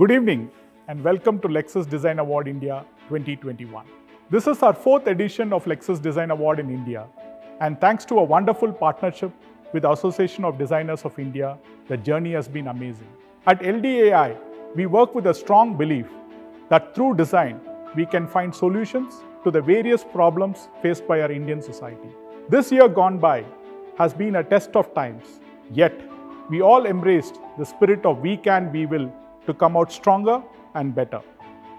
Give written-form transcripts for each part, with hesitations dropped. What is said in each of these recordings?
Good evening and welcome to Lexus Design Award India 2021. This is our fourth edition of Lexus Design Award in India, and thanks to a wonderful partnership with the Association of Designers of India, the journey has been amazing. At LDAI, we work with a strong belief that through design, we can find solutions to the various problems faced by our Indian society. This year gone by has been a test of times, yet we all embraced the spirit of we can, we will to come out stronger and better.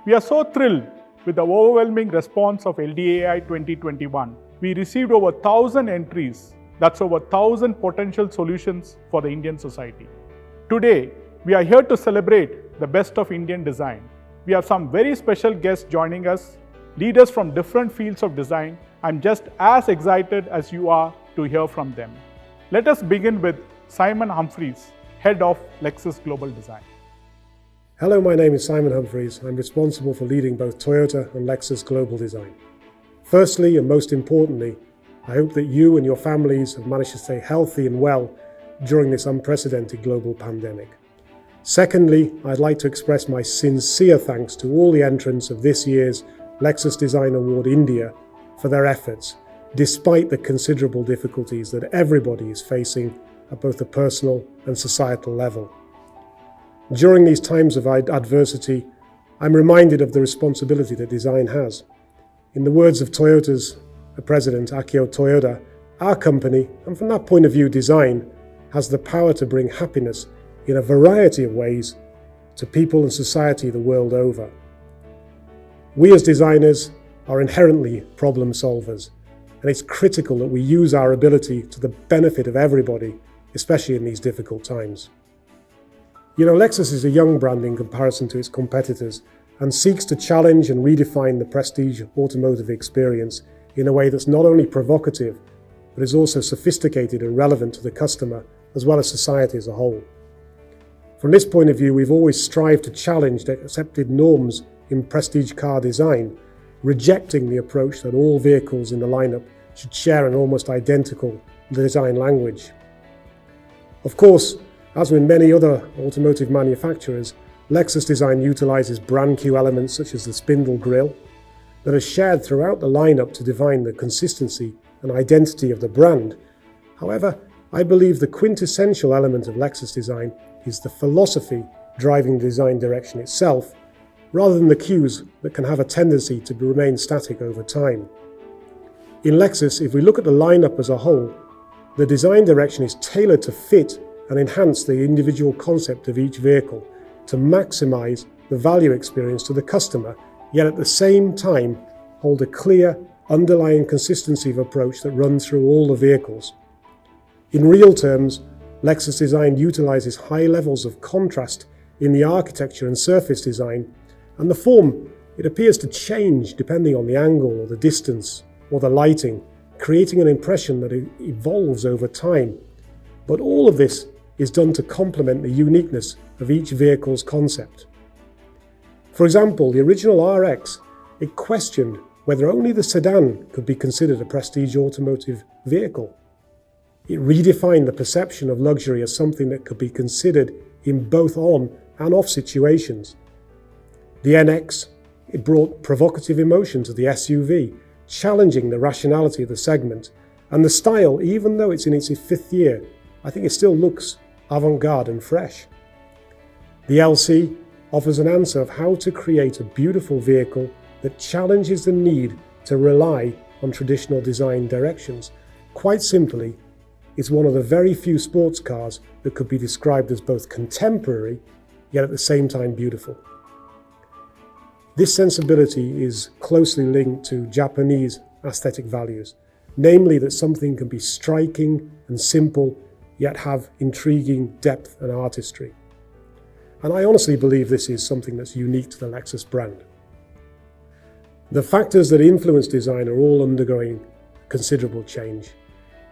We are so thrilled with the overwhelming response of LDAI 2021. We received over 1,000 entries. That's over 1,000 potential solutions for the Indian society. Today, we are here to celebrate the best of Indian design. We have some very special guests joining us, leaders from different fields of design. I'm just as excited as you are to hear from them. Let us begin with Simon Humphries, Head of Lexus Global Design. Hello, my name is Simon Humphries. I'm responsible for leading both Toyota and Lexus Global Design. Firstly, and most importantly, I hope that you and your families have managed to stay healthy and well during this unprecedented global pandemic. Secondly, I'd like to express my sincere thanks to all the entrants of this year's Lexus Design Award India for their efforts, despite the considerable difficulties that everybody is facing at both a personal and societal level. During these times of adversity, I'm reminded of the responsibility that design has. In the words of Toyota's President Akio Toyoda, our company, and from that point of view design, has the power to bring happiness in a variety of ways to people and society the world over. We as designers are inherently problem solvers, and it's critical that we use our ability to the benefit of everybody, especially in these difficult times. You know, Lexus is a young brand in comparison to its competitors and seeks to challenge and redefine the prestige automotive experience in a way that's not only provocative, but is also sophisticated and relevant to the customer as well as society as a whole. From this point of view, we've always strived to challenge the accepted norms in prestige car design, rejecting the approach that all vehicles in the lineup should share an almost identical design language. Of course, as with many other automotive manufacturers, Lexus Design utilizes brand Q elements such as the spindle grille that are shared throughout the lineup to define the consistency and identity of the brand. However, I believe the quintessential element of Lexus Design is the philosophy driving the design direction itself, rather than the cues that can have a tendency to remain static over time. In Lexus, if we look at the lineup as a whole, the design direction is tailored to fit and enhance the individual concept of each vehicle to maximize the value experience to the customer, yet at the same time hold a clear underlying consistency of approach that runs through all the vehicles. In real terms, Lexus Design utilizes high levels of contrast in the architecture and surface design, and the form, it appears to change depending on the angle or the distance or the lighting, creating an impression that it evolves over time. But all of this is done to complement the uniqueness of each vehicle's concept. For example, the original RX, it questioned whether only the sedan could be considered a prestige automotive vehicle. It redefined the perception of luxury as something that could be considered in both on and off situations. The NX, it brought provocative emotion to the SUV, challenging the rationality of the segment, and the style, even though it's in its fifth year, I think it still looks avant-garde and fresh. The LC offers an answer of how to create a beautiful vehicle that challenges the need to rely on traditional design directions. Quite simply, it's one of the very few sports cars that could be described as both contemporary, yet at the same time beautiful. This sensibility is closely linked to Japanese aesthetic values, namely that something can be striking and simple, yet have intriguing depth and artistry. And I honestly believe this is something that's unique to the Lexus brand. The factors that influence design are all undergoing considerable change.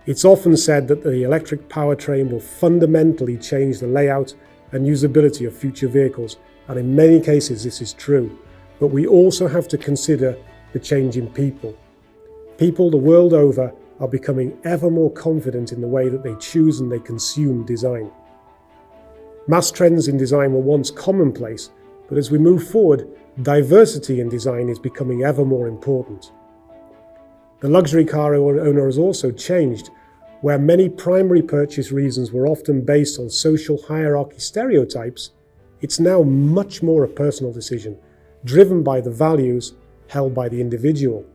It's often said that the electric powertrain will fundamentally change the layout and usability of future vehicles, and in many cases this is true. But we also have to consider the change in people. People the world over are becoming ever more confident in the way that they choose and they consume design. Mass trends in design were once commonplace, But as we move forward, diversity in design is becoming ever more important. The luxury car owner has also changed, where many primary purchase reasons were often based on social hierarchy stereotypes. It's now much more a personal decision, driven by the values held by the individual.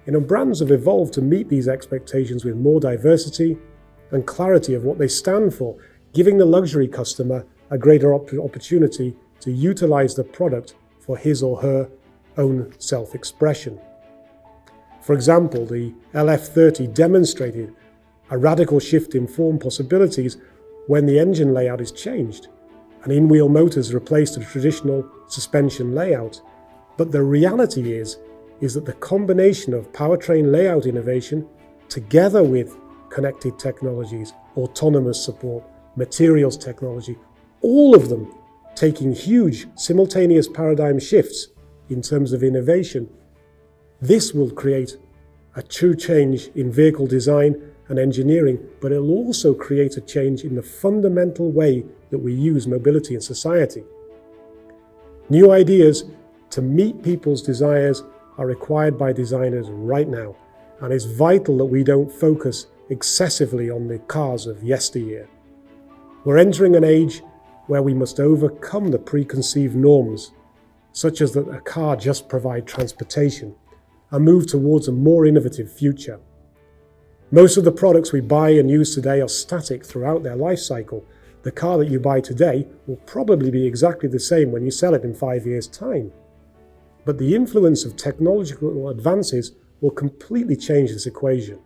Brands have evolved to meet these expectations with more diversity and clarity of what they stand for, giving the luxury customer a greater opportunity to utilize the product for his or her own self-expression. For example, the LF30 demonstrated a radical shift in form possibilities when the engine layout is changed, and in-wheel motors replaced the traditional suspension layout. But the reality is that the combination of powertrain layout innovation, together with connected technologies, autonomous support, materials technology, all of them taking huge simultaneous paradigm shifts in terms of innovation, this will create a true change in vehicle design and engineering, but it will also create a change in the fundamental way that we use mobility in society. New ideas to meet people's desires are required by designers right now, and it's vital that we don't focus excessively on the cars of yesteryear. We're entering an age where we must overcome the preconceived norms, such as that a car just provides transportation, and move towards a more innovative future. Most of the products we buy and use today are static throughout their life cycle. The car that you buy today will probably be exactly the same when you sell it in 5 years' time. But the influence of technological advances will completely change this equation.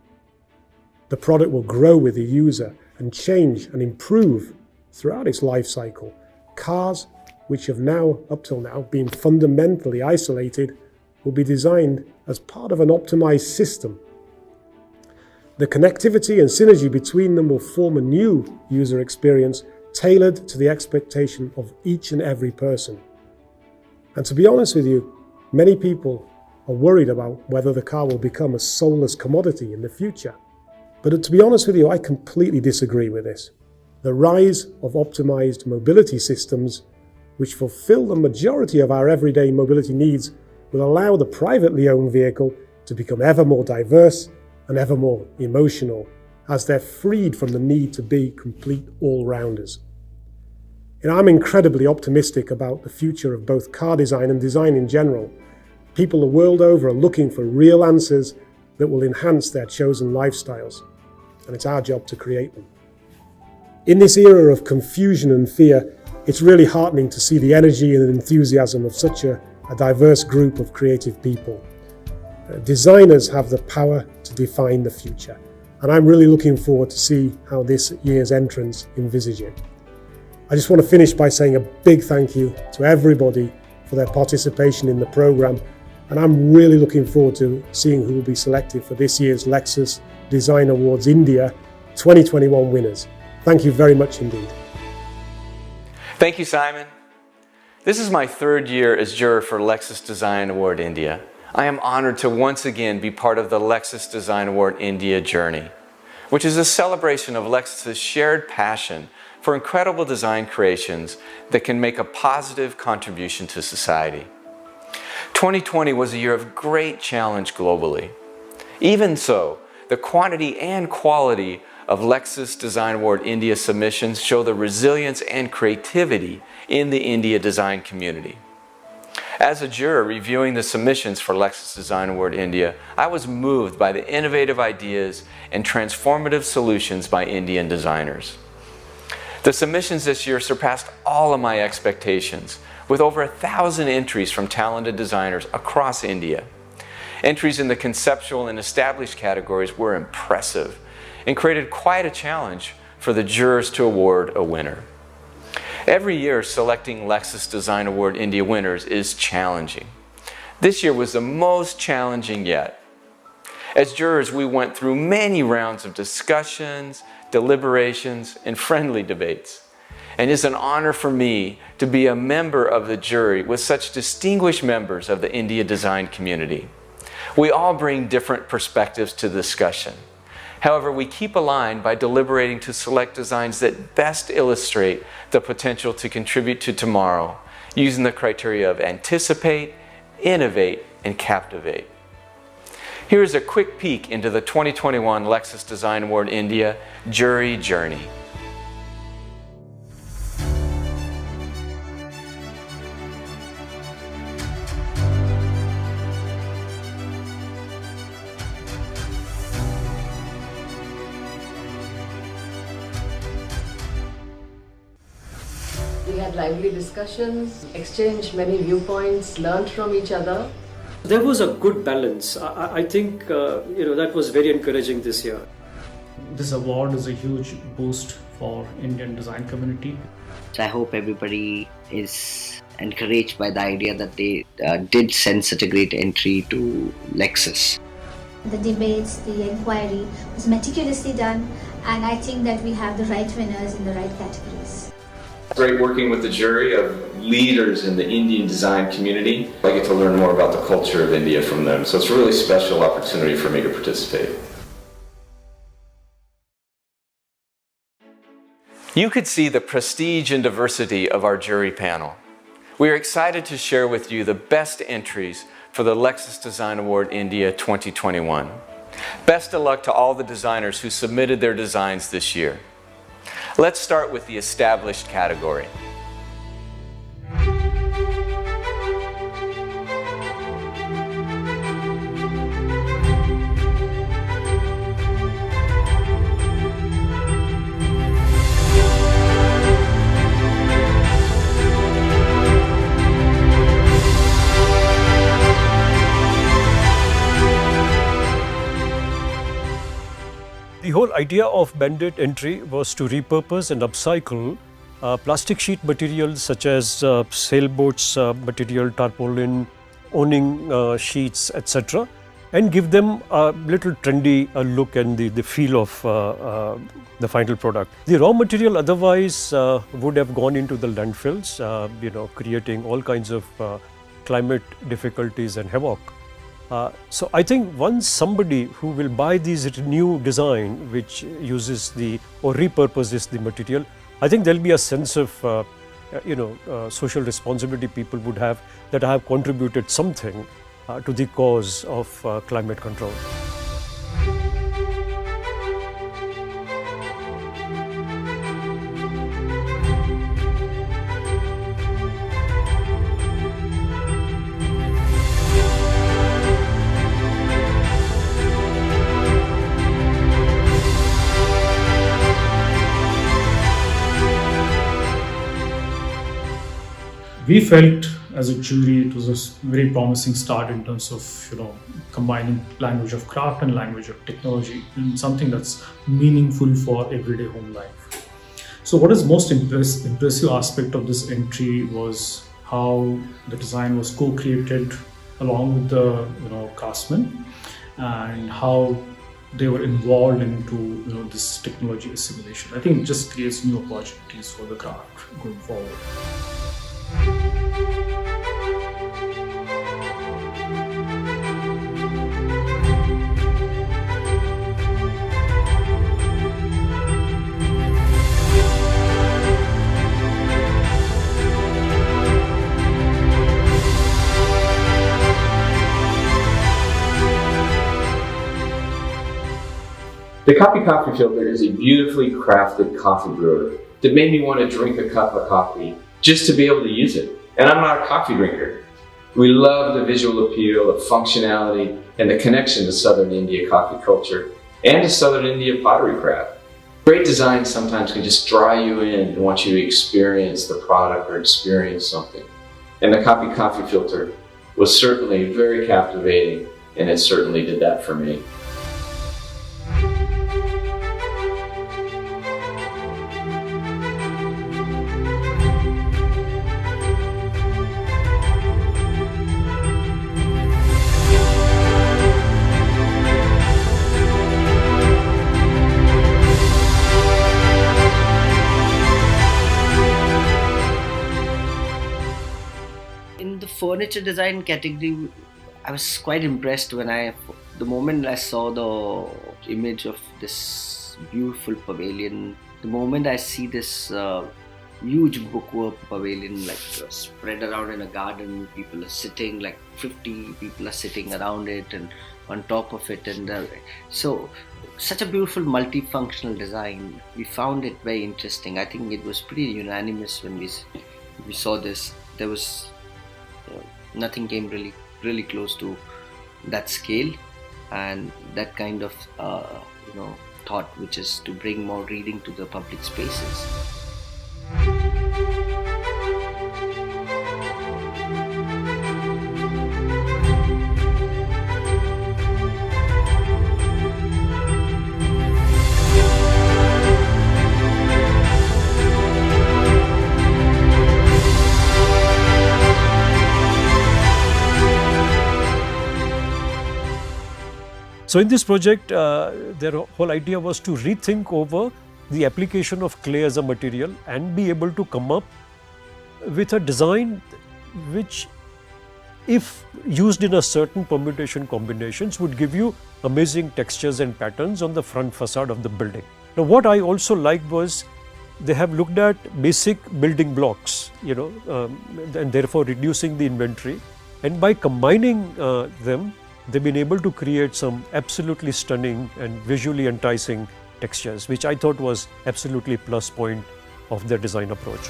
The product will grow with the user and change and improve throughout its life cycle. Cars, which have up till now, been fundamentally isolated, will be designed as part of an optimized system. The connectivity and synergy between them will form a new user experience tailored to the expectation of each and every person. And to be honest with you, many people are worried about whether the car will become a soulless commodity in the future. But to be honest with you, I completely disagree with this. The rise of optimized mobility systems, which fulfill the majority of our everyday mobility needs, will allow the privately owned vehicle to become ever more diverse and ever more emotional, as they're freed from the need to be complete all-rounders. I'm incredibly optimistic about the future of both car design and design in general. People the world over are looking for real answers that will enhance their chosen lifestyles, and it's our job to create them. In this era of confusion and fear, it's really heartening to see the energy and enthusiasm of such a diverse group of creative people. Designers have the power to define the future, and I'm really looking forward to see how this year's entrants envisage it. I just want to finish by saying a big thank you to everybody for their participation in the program, and I'm really looking forward to seeing who will be selected for this year's Lexus Design Awards India 2021 winners. Thank you very much indeed. Thank you, Simon. This is my third year as juror for Lexus Design Award India. I am honored to once again be part of the Lexus Design Award India journey, which is a celebration of Lexus's shared passion for incredible design creations that can make a positive contribution to society. 2020 was a year of great challenge globally. Even so, the quantity and quality of Lexus Design Award India submissions show the resilience and creativity in the India design community. As a juror reviewing the submissions for Lexus Design Award India, I was moved by the innovative ideas and transformative solutions by Indian designers. The submissions this year surpassed all of my expectations, with over 1,000 entries from talented designers across India. Entries in the conceptual and established categories were impressive and created quite a challenge for the jurors to award a winner. Every year, selecting Lexus Design Award India winners is challenging. This year was the most challenging yet. As jurors, we went through many rounds of discussions, deliberations, and friendly debates. And it's an honor for me to be a member of the jury with such distinguished members of the India design community. We all bring different perspectives to the discussion. However, we keep aligned by deliberating to select designs that best illustrate the potential to contribute to tomorrow using the criteria of anticipate, innovate, and captivate. Here's a quick peek into the 2021 Lexus Design Award India Jury Journey. We had lively discussions, exchanged many viewpoints, learned from each other. There was a good balance. I think that was very encouraging this year. This award is a huge boost for Indian design community. So I hope everybody is encouraged by the idea that they did send such a great entry to Lexus. The debates, the inquiry was meticulously done, and I think that we have the right winners in the right categories. Great working with the jury of leaders in the Indian design community. I get to learn more about the culture of India from them, so it's a really special opportunity for me to participate. You could see the prestige and diversity of our jury panel. We are excited to share with you the best entries for the Lexus Design Award India 2021. Best of luck to all the designers who submitted their designs this year. Let's start with the established category. The whole idea of Bandit entry was to repurpose and upcycle plastic sheet materials such as sailboats material, tarpaulin, awning sheets, etc., and give them a little trendy look and the feel of the final product. The raw material otherwise would have gone into the landfills, creating all kinds of climate difficulties and havoc. So I think once somebody who will buy this new design which uses or repurposes the material, I think there'll be a sense of social responsibility people would have, that I have contributed something to the cause of climate control. We felt as a jury it was a very promising start in terms of combining language of craft and language of technology in something that's meaningful for everyday home life. So what is most impressive aspect of this entry was how the design was co-created along with the craftsmen, and how they were involved into this technology assimilation. I think it just creates new opportunities for the craft going forward. The Coffee Filter is a beautifully crafted coffee brewer that made me want to drink a cup of coffee just to be able to use it. And I'm not a coffee drinker. We love the visual appeal, the functionality, and the connection to Southern India coffee culture and to Southern India pottery craft. Great design sometimes can just draw you in and want you to experience the product or experience something. And the Coffee Filter was certainly very captivating, and it certainly did that for me. Furniture design category, I was quite impressed when the moment I saw the image of this beautiful pavilion, the moment I see this huge bookworm pavilion, like spread around in a garden. People are sitting, like 50 people are sitting around it and on top of it, and so such a beautiful multifunctional design. We found it very interesting. I think it was pretty unanimous when we saw this. There was nothing came really close to that scale and that kind of thought, which is to bring more reading to the public spaces. So in this project, their whole idea was to rethink over the application of clay as a material and be able to come up with a design which, if used in a certain permutation combinations, would give you amazing textures and patterns on the front facade of the building. Now, what I also liked was they have looked at basic building blocks, and therefore reducing the inventory. And by combining them, they've been able to create some absolutely stunning and visually enticing textures, which I thought was absolutely plus point of their design approach.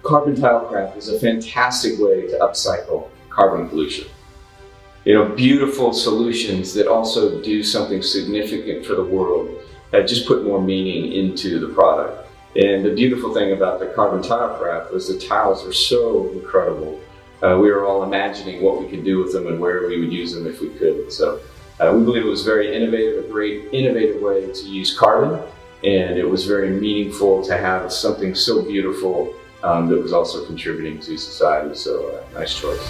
Carbon tile craft is a fantastic way to upcycle carbon pollution. Beautiful solutions that also do something significant for the world, that just put more meaning into the product. And the beautiful thing about the carbon tile craft was the tiles are so incredible. We were all imagining what we could do with them and where we would use them if we could. So we believe it was very innovative, a great innovative way to use carbon, and it was very meaningful to have something so beautiful that was also contributing to society. So nice choice.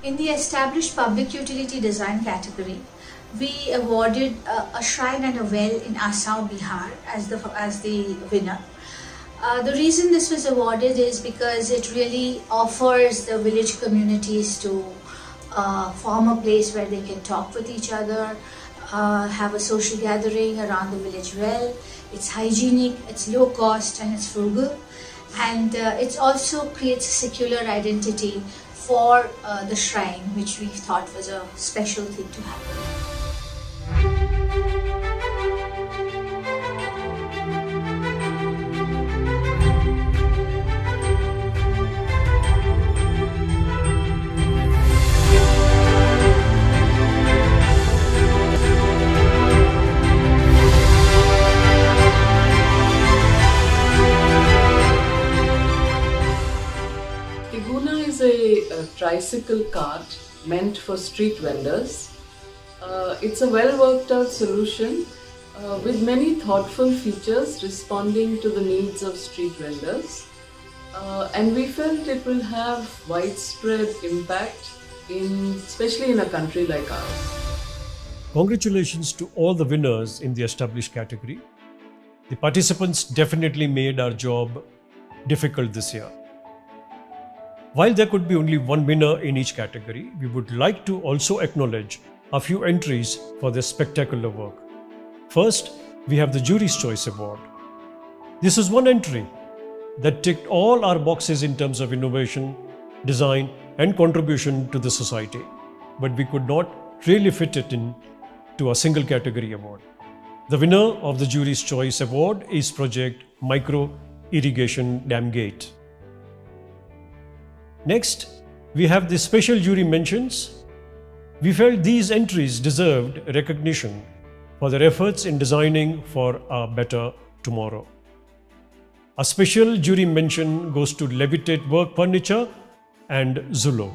In the established public utility design category, we awarded a shrine and a well in Assam, Bihar as the winner. The reason this was awarded is because it really offers the village communities to form a place where they can talk with each other, have a social gathering around the village well. It's hygienic, it's low cost, and it's frugal. And it also creates a secular identity for the shrine, which we thought was a special thing to happen. A tricycle cart meant for street vendors. It's a well worked out solution with many thoughtful features responding to the needs of street vendors. And we felt it will have widespread impact, especially in a country like ours. Congratulations to all the winners in the established category. The participants definitely made our job difficult this year. While there could be only one winner in each category, we would like to also acknowledge a few entries for their spectacular work. First, we have the Jury's Choice Award. This is one entry that ticked all our boxes in terms of innovation, design, and contribution to the society, but we could not really fit it in to a single category award. The winner of the Jury's Choice Award is Project Micro Irrigation Dam Gate. Next, we have the special jury mentions. We felt these entries deserved recognition for their efforts in designing for a better tomorrow. A special jury mention goes to Levitate Work Furniture and Zullo.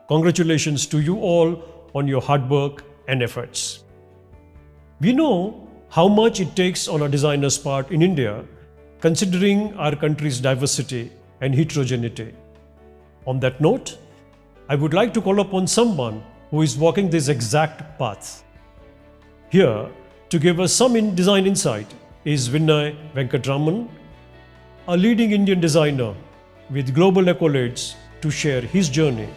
Congratulations to you all on your hard work and efforts. We know how much it takes on a designer's part in India, considering our country's diversity and heterogeneity. On that note, I would like to call upon someone who is walking this exact path. Here, to give us some design insight, is Vinay Venkatraman, a leading Indian designer with global accolades, to share his journey.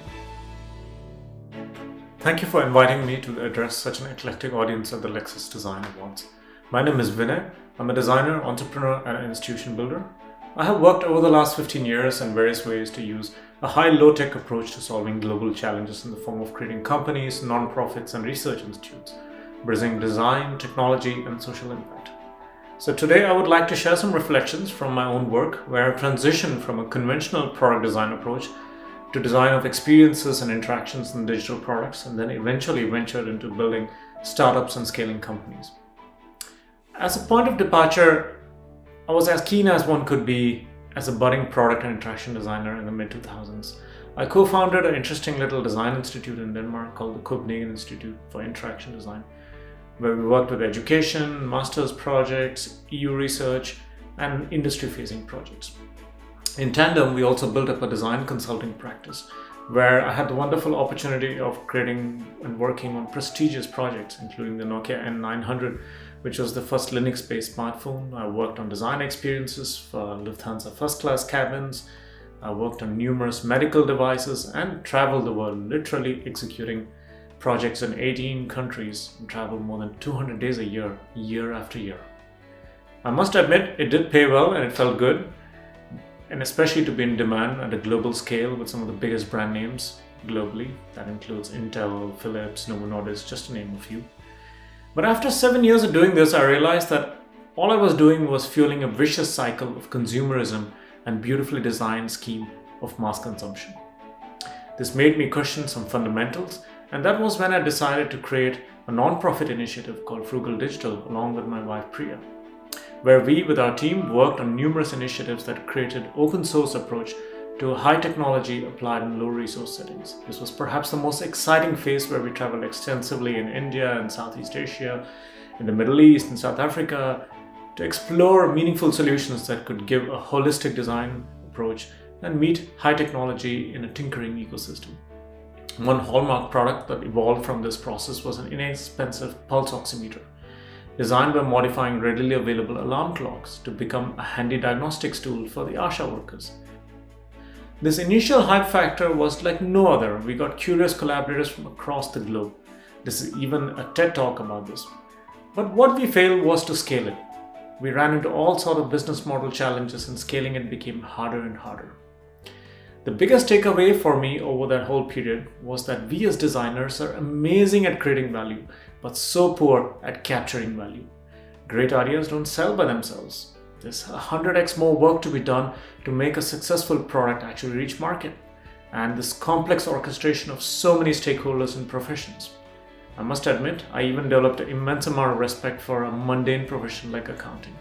Thank you for inviting me to address such an eclectic audience at the Lexus Design Awards. My name is Vinay. I'm a designer, entrepreneur, and an institution builder. I have worked over the last 15 years in various ways to use a high low-tech approach to solving global challenges in the form of creating companies, non-profits, and research institutes, bridging design, technology, and social impact. So today I would like to share some reflections from my own work, where I've transitioned from a conventional product design approach to design of experiences and interactions in digital products, and then eventually ventured into building startups and scaling companies. As a point of departure, I was as keen as one could be as a budding product and interaction designer in the mid-2000s. I co-founded an interesting little design institute in Denmark called the Copenhagen Institute for Interaction Design, where we worked with education, master's projects, EU research, and industry-facing projects. In tandem, we also built up a design consulting practice, where I had the wonderful opportunity of creating and working on prestigious projects, including the Nokia N900, which was the first Linux-based smartphone. I worked on design experiences for Lufthansa first-class cabins. I worked on numerous medical devices and traveled the world, literally executing projects in 18 countries and traveled more than 200 days a year, year after year. I must admit, it did pay well and it felt good, and especially to be in demand at a global scale with some of the biggest brand names globally. That includes Intel, Philips, Novo Nordisk, just to name a few. But after 7 years of doing this, I realized that all I was doing was fueling a vicious cycle of consumerism and beautifully designed scheme of mass consumption. This made me question some fundamentals, and that was when I decided to create a non-profit initiative called Frugal Digital along with my wife Priya, where we with our team worked on numerous initiatives that created open source approach to a high technology applied in low resource settings. This was perhaps the most exciting phase, where we traveled extensively in India and Southeast Asia, in the Middle East and South Africa, to explore meaningful solutions that could give a holistic design approach and meet high technology in a tinkering ecosystem. One hallmark product that evolved from this process was an inexpensive pulse oximeter, designed by modifying readily available alarm clocks to become a handy diagnostics tool for the ASHA workers. This initial hype factor was like no other. We got curious collaborators from across the globe. This is even a TED talk about this. But what we failed was to scale it. We ran into all sorts of business model challenges, and scaling it became harder and harder. The biggest takeaway for me over that whole period was that we as designers are amazing at creating value, but so poor at capturing value. Great ideas don't sell by themselves. There's 100x more work to be done to make a successful product actually reach market, and this complex orchestration of so many stakeholders and professions. I must admit, I even developed an immense amount of respect for a mundane profession like accounting.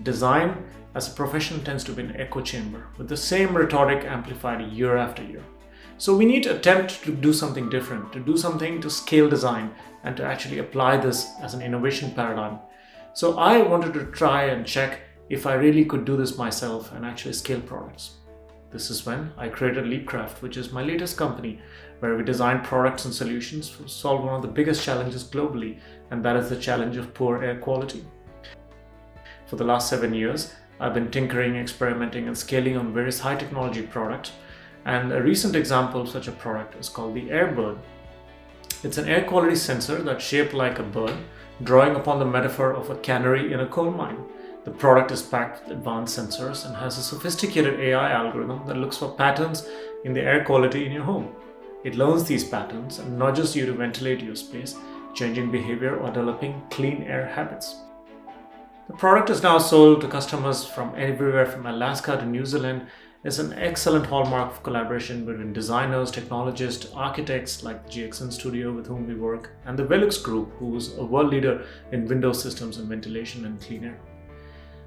Design as a profession tends to be an echo chamber, with the same rhetoric amplified year after year. So we need to attempt to do something different, to do something to scale design, and to actually apply this as an innovation paradigm. So I wanted to try and check if I really could do this myself and actually scale products. This is when I created Leapcraft, which is my latest company, where we design products and solutions to solve one of the biggest challenges globally, and that is the challenge of poor air quality. For the last 7 years, I've been tinkering, experimenting, and scaling on various high technology products, and a recent example of such a product is called the Airbird. It's an air quality sensor that's shaped like a bird, drawing upon the metaphor of a canary in a coal mine. The product is packed with advanced sensors and has a sophisticated AI algorithm that looks for patterns in the air quality in your home. It learns these patterns and nudges you to ventilate your space, changing behavior or developing clean air habits. The product is now sold to customers from everywhere from Alaska to New Zealand is an excellent hallmark of collaboration between designers, technologists, architects like the GXN Studio with whom we work, and the Velux Group, who's a world leader in window systems and ventilation and clean air.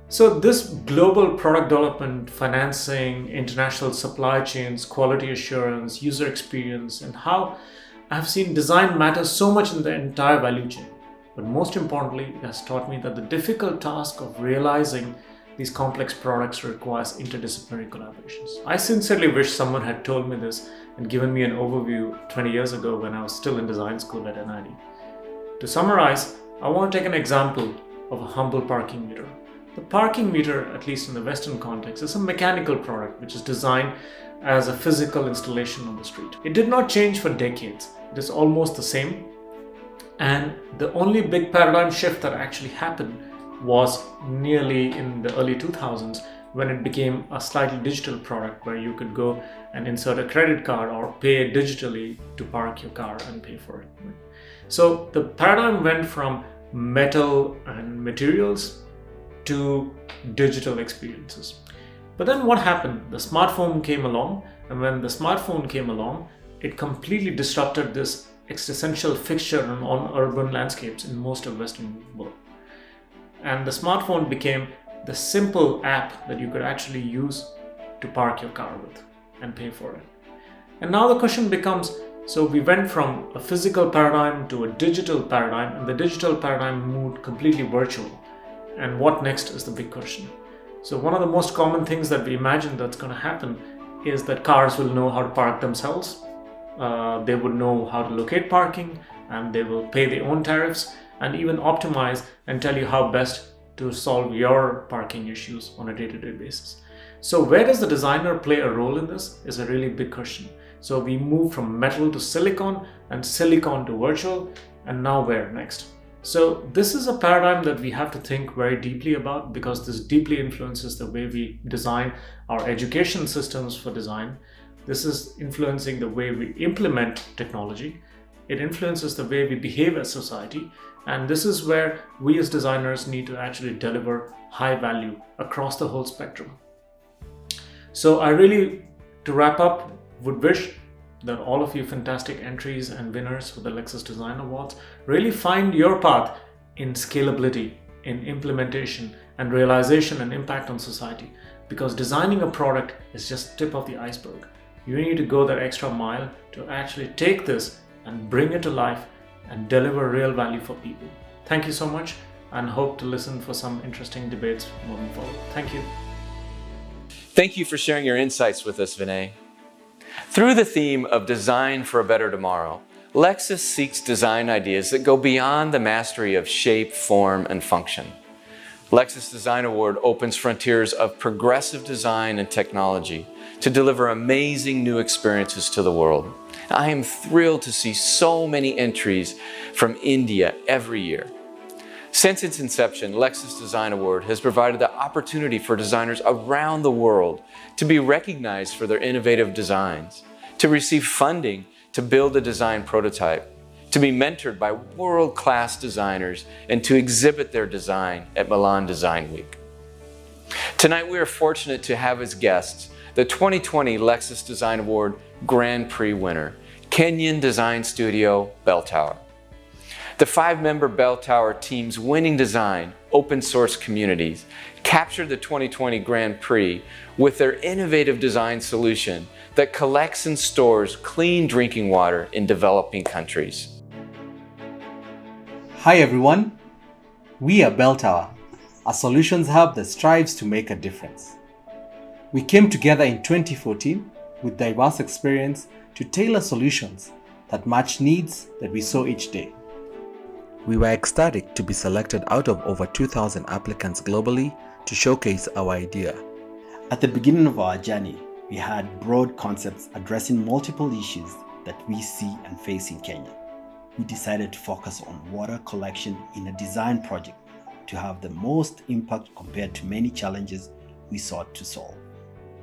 So this global product development, financing, international supply chains, quality assurance, user experience, and how I've seen design matter so much in the entire value chain. But most importantly, it has taught me that the difficult task of realizing these complex products requires interdisciplinary collaborations. I sincerely wish someone had told me this and given me an overview 20 years ago when I was still in design school at NID. To summarize, I want to take an example of a humble parking meter. The parking meter, at least in the Western context, is a mechanical product which is designed as a physical installation on the street. It did not change for decades. It is almost the same. And the only big paradigm shift that actually happened was nearly in the early 2000s when it became a slightly digital product where you could go and insert a credit card or pay digitally to park your car and pay for it. So the paradigm went from metal and materials to digital experiences. But then what happened? The smartphone came along, and when the smartphone came along, it completely disrupted this existential fixture on urban landscapes in most of Western world. And the smartphone became the simple app that you could actually use to park your car with and pay for it. And now the question becomes, so we went from a physical paradigm to a digital paradigm, and the digital paradigm moved completely virtual. And what next is the big question. So one of the most common things that we imagine that's going to happen is that cars will know how to park themselves. They would know how to locate parking, and they will pay their own tariffs and even optimize and tell you how best to solve your parking issues on a day-to-day basis. So where does the designer play a role in this is a really big question. So we move from metal to silicon and silicon to virtual, and now where next? So this is a paradigm that we have to think very deeply about, because this deeply influences the way we design our education systems for design. This is influencing the way we implement technology. It influences the way we behave as society. And this is where we as designers need to actually deliver high value across the whole spectrum. So I really, to wrap up, would wish that all of you fantastic entries and winners for the Lexus Design Awards really find your path in scalability, in implementation and realization and impact on society. Because designing a product is just tip of the iceberg. You need to go that extra mile to actually take this and bring it to life and deliver real value for people. Thank you so much, and hope to listen for some interesting debates moving forward. Thank you. Thank you for sharing your insights with us, Vinay. Through the theme of Design for a Better Tomorrow, Lexus seeks design ideas that go beyond the mastery of shape, form, and function. Lexus Design Award opens frontiers of progressive design and technology to deliver amazing new experiences to the world. I am thrilled to see so many entries from India every year. Since its inception, Lexus Design Award has provided the opportunity for designers around the world to be recognized for their innovative designs, to receive funding to build a design prototype, to be mentored by world-class designers, and to exhibit their design at Milan Design Week. Tonight, we are fortunate to have as guests the 2020 Lexus Design Award Grand Prix winner, Kenyan design studio Bell Tower. The 5-member Bell Tower team's winning design, open source communities captured the 2020 Grand Prix with their innovative design solution that collects and stores clean drinking water in developing countries. Hi everyone, we are Bell Tower, a solutions hub that strives to make a difference. We came together in 2014 with diverse experience to tailor solutions that match needs that we saw each day. We were ecstatic to be selected out of over 2,000 applicants globally to showcase our idea. At the beginning of our journey, we had broad concepts addressing multiple issues that we see and face in Kenya. We decided to focus on water collection in a design project to have the most impact compared to many challenges we sought to solve.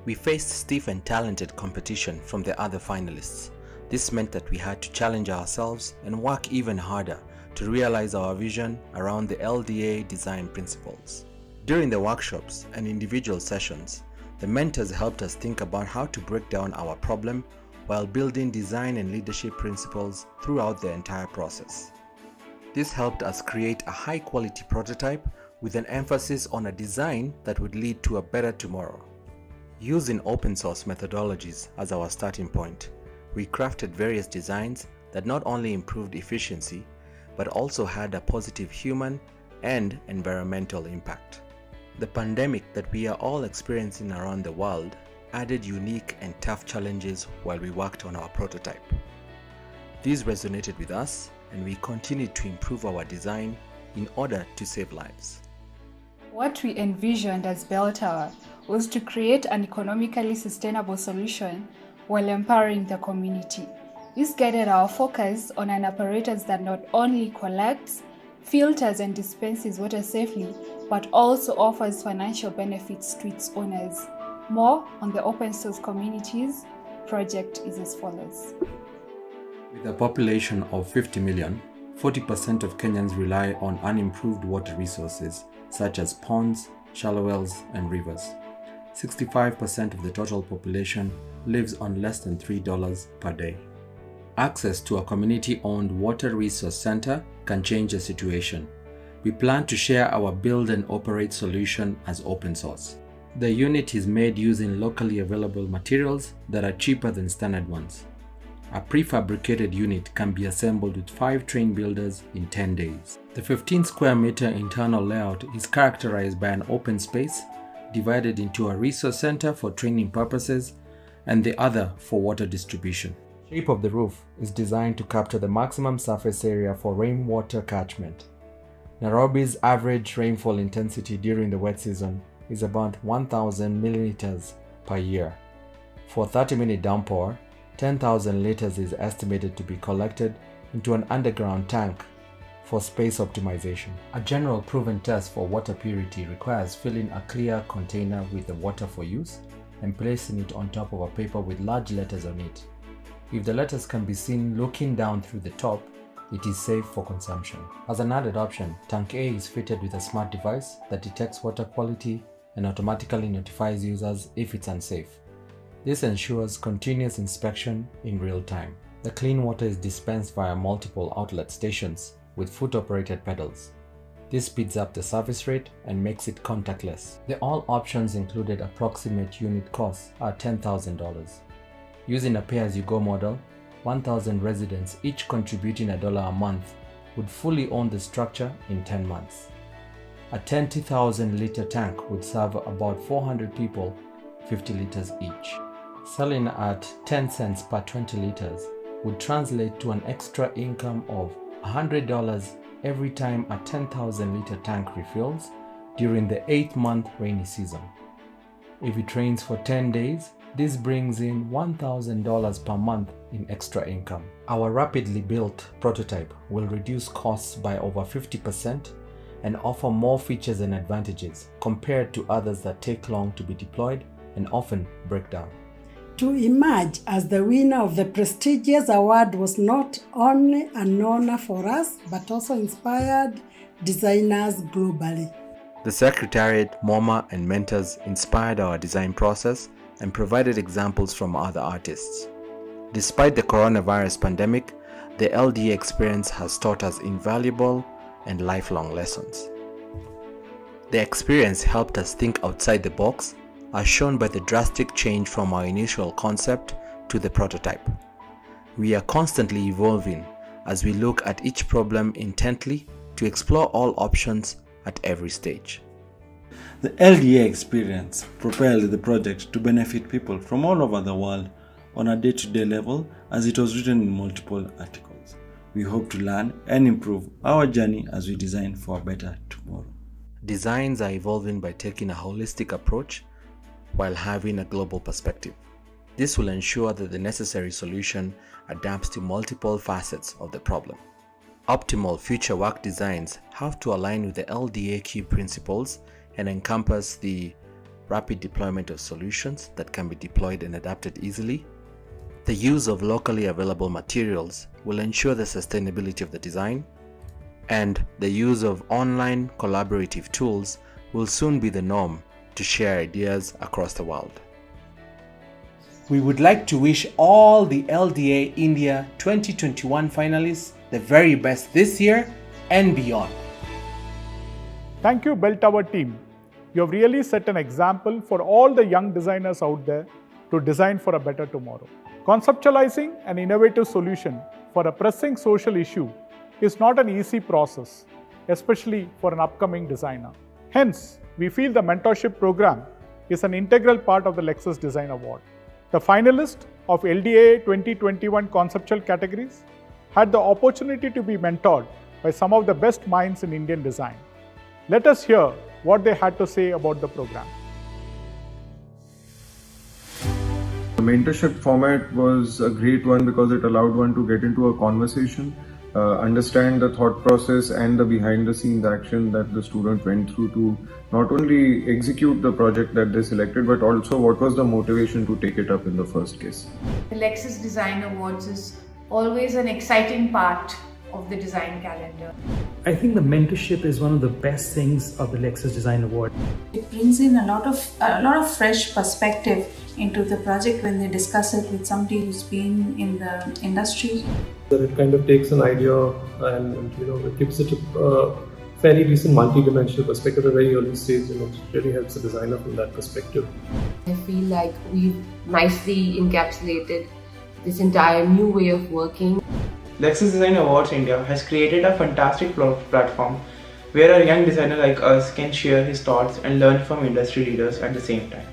We faced stiff and talented competition from the other finalists. This meant that we had to challenge ourselves and work even harder to realize our vision around the LDA design principles. During the workshops and individual sessions, The mentors helped us think about how to break down our problem while building design and leadership principles throughout the entire process. This helped us create a high-quality prototype with an emphasis on a design that would lead to a better tomorrow. Using open source methodologies as our starting point, we crafted various designs that not only improved efficiency, but also had a positive human and environmental impact. The pandemic that we are all experiencing around the world added unique and tough challenges while we worked on our prototype. These resonated with us, and we continued to improve our design in order to save lives. What we envisioned as Bell Tower was to create an economically sustainable solution while empowering the community. This guided our focus on an apparatus that not only collects, filters and dispenses water safely, but also offers financial benefits to its owners. More on the open source communities project is as follows. With a population of 50 million, 40% of Kenyans rely on unimproved water resources such as ponds, shallow wells, and rivers. 65% of the total population lives on less than $3 per day. Access to a community-owned water resource center can change the situation. We plan to share our build and operate solution as open source. The unit is made using locally available materials that are cheaper than standard ones. A prefabricated unit can be assembled with 5 train builders in 10 days. The 15 square meter internal layout is characterized by an open space divided into a resource center for training purposes and the other for water distribution. The shape of the roof is designed to capture the maximum surface area for rainwater catchment. Nairobi's average rainfall intensity during the wet season is about 1,000 milliliters per year. For a 30-minute downpour, 10,000 liters is estimated to be collected into an underground tank for space optimization. A general proven test for water purity requires filling a clear container with the water for use and placing it on top of a paper with large letters on it. If the letters can be seen looking down through the top, it is safe for consumption. As an added option, Tank A is fitted with a smart device that detects water quality and automatically notifies users if it's unsafe. This ensures continuous inspection in real time. The clean water is dispensed via multiple outlet stations with foot-operated pedals. This speeds up the service rate and makes it contactless. The all options included approximate unit costs are $10,000. Using a pay-as-you-go model, 1,000 residents each contributing $1 a month would fully own the structure in 10 months. A 20,000 liter tank would serve about 400 people, 50 liters each. Selling at 10 cents per 20 liters would translate to an extra income of $100 every time a 10,000 liter tank refills during the 8-month rainy season. If it rains for 10 days, this brings in $1,000 per month in extra income. Our rapidly built prototype will reduce costs by over 50% and offer more features and advantages compared to others that take long to be deployed and often break down. To emerge as the winner of the prestigious award was not only an honor for us, but also inspired designers globally. The Secretariat, MoMA, and mentors inspired our design process and provided examples from other artists. Despite the coronavirus pandemic, the LDA experience has taught us invaluable and lifelong lessons. The experience helped us think outside the box, as shown by the drastic change from our initial concept to the prototype. We are constantly evolving as we look at each problem intently to explore all options at every stage. The LDA experience propelled the project to benefit people from all over the world on a day-to-day level, as it was written in multiple articles. We hope to learn and improve our journey as we design for a better tomorrow. Designs are evolving by taking a holistic approach while having a global perspective. This will ensure that the necessary solution adapts to multiple facets of the problem. Optimal future work designs have to align with the LDA key principles and encompass the rapid deployment of solutions that can be deployed and adapted easily. The use of locally available materials will ensure the sustainability of the design, and the use of online collaborative tools will soon be the norm to share ideas across the world. We would like to wish all the LDA India 2021 finalists the very best this year and beyond. Thank you, Bell Tower team. You have really set an example for all the young designers out there to design for a better tomorrow. Conceptualizing an innovative solution for a pressing social issue is not an easy process, especially for an upcoming designer. Hence, we feel the mentorship program is an integral part of the Lexus Design Award. The finalists of LDA 2021 conceptual categories had the opportunity to be mentored by some of the best minds in Indian design. Let us hear what they had to say about the program. The mentorship format was a great one because it allowed one to get into a conversation, understand the thought process and the behind the scenes action that the student went through to not only execute the project that they selected, but also what was the motivation to take it up in the first case. The Lexus Design Awards is always an exciting part of the design calendar. I think the mentorship is one of the best things of the Lexus Design Award. It brings in a lot of fresh perspective into the project when they discuss it with somebody who's been in the industry. That it kind of takes an idea and it gives it a fairly decent multi-dimensional perspective at a very early stage, and it really helps the designer from that perspective. I feel like we've nicely encapsulated this entire new way of working. Lexus Design Awards India has created a fantastic platform where a young designer like us can share his thoughts and learn from industry leaders at the same time.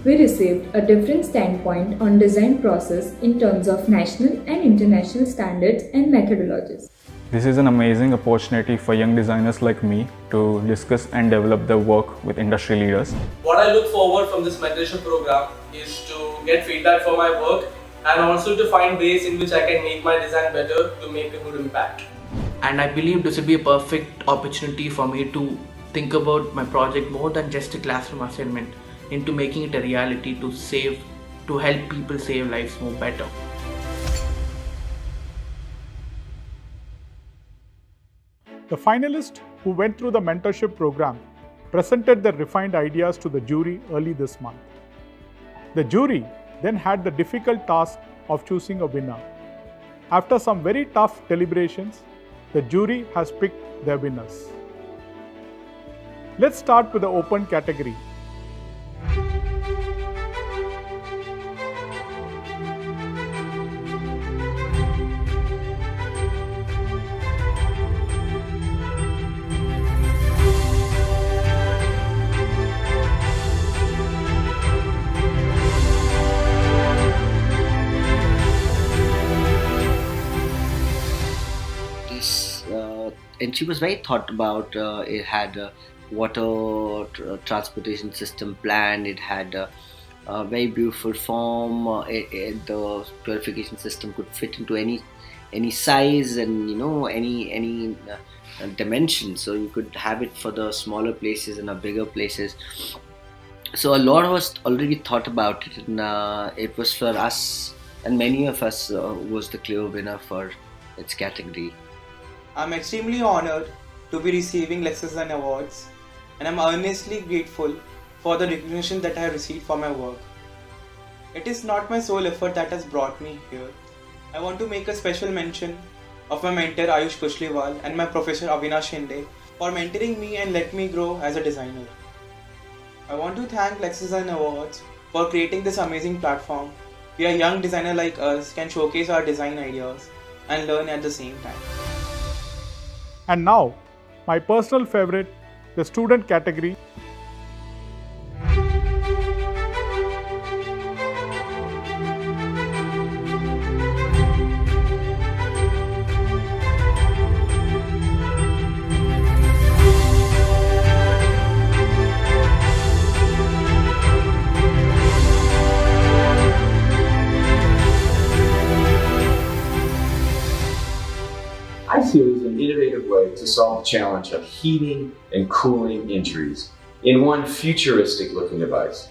We received a different standpoint on design process in terms of national and international standards and methodologies. This is an amazing opportunity for young designers like me to discuss and develop their work with industry leaders. What I look forward from this mentorship program is to get feedback for my work and also to find ways in which I can make my design better to make a good impact. And I believe this will be a perfect opportunity for me to think about my project more than just a classroom assignment, into making it a reality to help people save lives more better. The finalists who went through the mentorship program presented their refined ideas to the jury early this month. The jury then had the difficult task of choosing a winner. After some very tough deliberations, the jury has picked their winners. Let's start with the open category. And she was very thought about. It had a water transportation system plan. It had a very beautiful form. The purification system could fit into any size and any dimension. So you could have it for the smaller places and the bigger places. So a lot was already thought about it, and it was for us, and many of us was the clear winner for its category. I'm extremely honored to be receiving Lexus Design Awards, and I'm earnestly grateful for the recognition that I have received for my work. It is not my sole effort that has brought me here. I want to make a special mention of my mentor Ayush Kushliwal and my professor Avinash Shinde for mentoring me and let me grow as a designer. I want to thank Lexus Design Awards for creating this amazing platform where a young designer like us can showcase our design ideas and learn at the same time. And now, my personal favorite, the student category. I see it as an innovative way to solve the challenge of heating and cooling injuries in one futuristic looking device.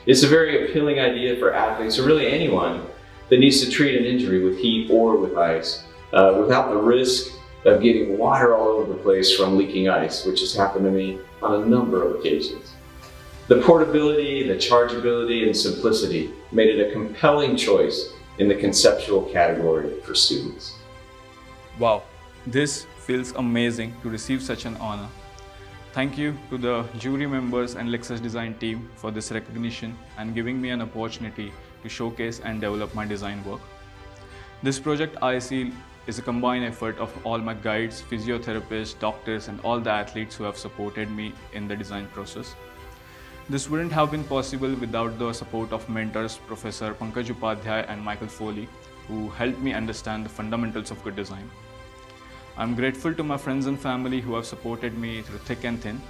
It's a very appealing idea for athletes, or really anyone that needs to treat an injury with heat or with ice without the risk of getting water all over the place from leaking ice, which has happened to me on a number of occasions. The portability, the chargeability, and simplicity made it a compelling choice in the conceptual category for students. Wow, this feels amazing to receive such an honor. Thank you to the jury members and Lexus Design team for this recognition and giving me an opportunity to showcase and develop my design work. This project I see is a combined effort of all my guides, physiotherapists, doctors, and all the athletes who have supported me in the design process. This wouldn't have been possible without the support of mentors Professor Pankaj Upadhyay and Michael Foley, who helped me understand the fundamentals of good design. I'm grateful to my friends and family who have supported me through thick and thin.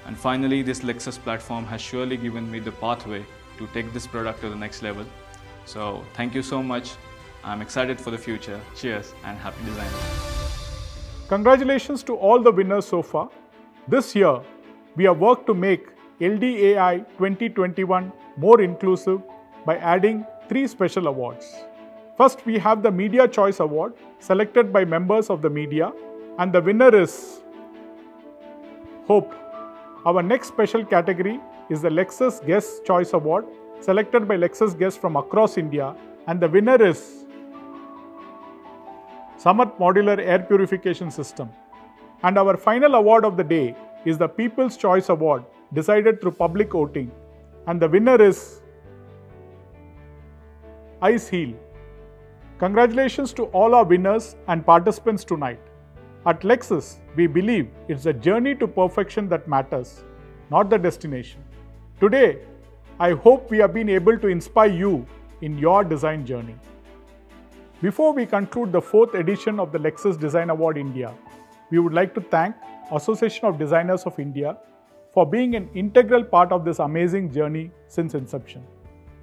And finally, this Lexus platform has surely given me the pathway to take this product to the next level. So thank you so much. I'm excited for the future. Cheers and happy designing. Congratulations to all the winners so far. This year, we have worked to make LDAI 2021 more inclusive by adding 3 special awards. First, we have the Media Choice Award, selected by members of the media, and the winner is Hope. Our next special category is the Lexus Guest Choice Award, selected by Lexus guests from across India, and the winner is Samarth Modular Air Purification System. And our final award of the day is the People's Choice Award, decided through public voting, and the winner is Ice Heel. Congratulations to all our winners and participants tonight. At Lexus, we believe it's the journey to perfection that matters, not the destination. Today, I hope we have been able to inspire you in your design journey. Before we conclude the 4th edition of the Lexus Design Award India, we would like to thank Association of Designers of India for being an integral part of this amazing journey since inception.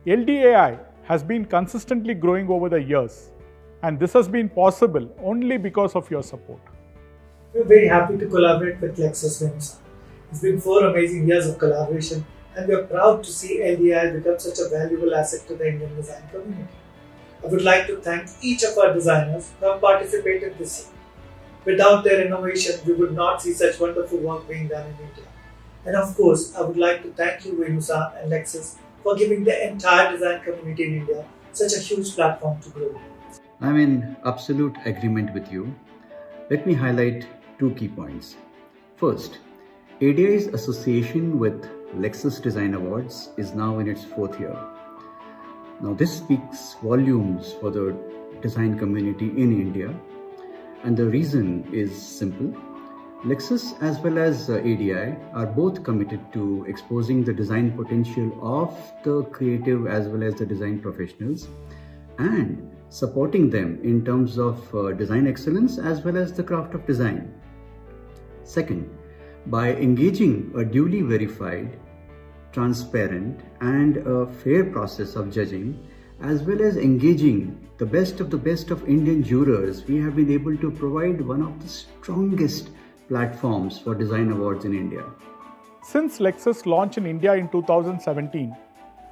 LDAI has been consistently growing over the years, and this has been possible only because of your support. We're very happy to collaborate with Lexus Design. It's been 4 amazing years of collaboration, and we are proud to see LDAI become such a valuable asset to the Indian design community. I would like to thank each of our designers who have participated this year. Without their innovation, we would not see such wonderful work being done in India. And of course, I would like to thank you, Venu-san and Lexus, for giving the entire design community in India such a huge platform to grow. I'm in absolute agreement with you. Let me highlight 2 key points. First, ADI's association with Lexus Design Awards is now in its 4th year. Now this speaks volumes for the design community in India, and the reason is simple. Lexus as well as ADI are both committed to exposing the design potential of the creative as well as the design professionals and supporting them in terms of design excellence as well as the craft of design. Second, by engaging a duly verified, transparent and a fair process of judging, as well as engaging the best of Indian jurors, we have been able to provide one of the strongest platforms for design awards in India. Since Lexus launched in India in 2017,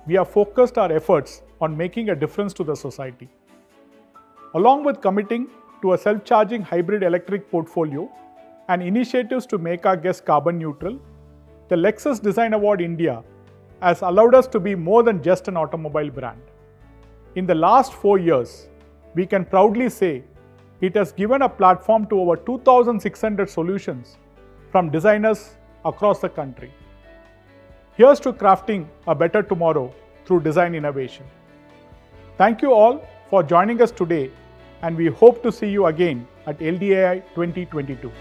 we have focused our efforts on making a difference to the society. Along with committing to a self-charging hybrid electric portfolio and initiatives to make our guests carbon neutral, the Lexus Design Award India has allowed us to be more than just an automobile brand. In the last 4 years, we can proudly say it has given a platform to over 2,600 solutions from designers across the country. Here's to crafting a better tomorrow through design innovation. Thank you all for joining us today, and we hope to see you again at LDAI 2022.